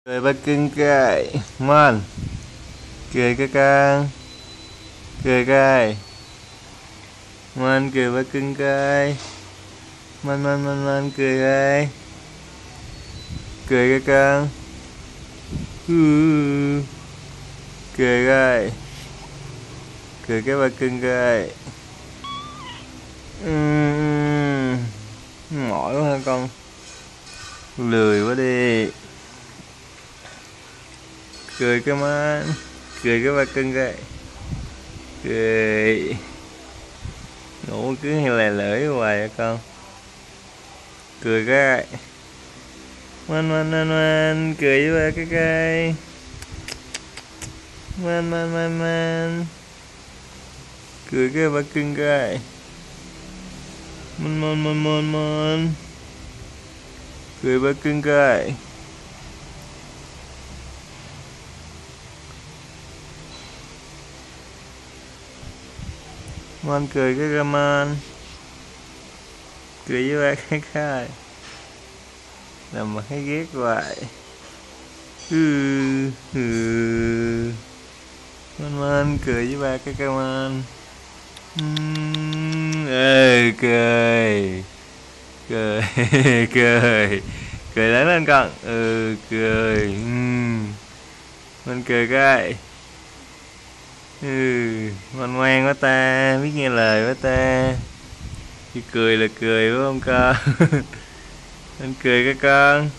Cười ba cưng cái man, cười cái con, cười cái man, cười ba cưng cái man cười cái con, cười cái ba cưng cái, mỏi quá hả con, lười quá đi. Cười cái man, cười cái ba cưng cái, cười ngủ cứ lè lưỡi hoài hả con, cười cái man cười với ba cái man cười cái ba cưng cái man cười ba cưng cái man cười cái man cười với ba cái làm mà thấy ghét hoài. Man cười với ba cái man. Cười cười cười lớn lên con. Cười man cười cái man ngoan quá ta, biết nghe lời quá ta, khi cười là cười phải không con? Man cười cái con.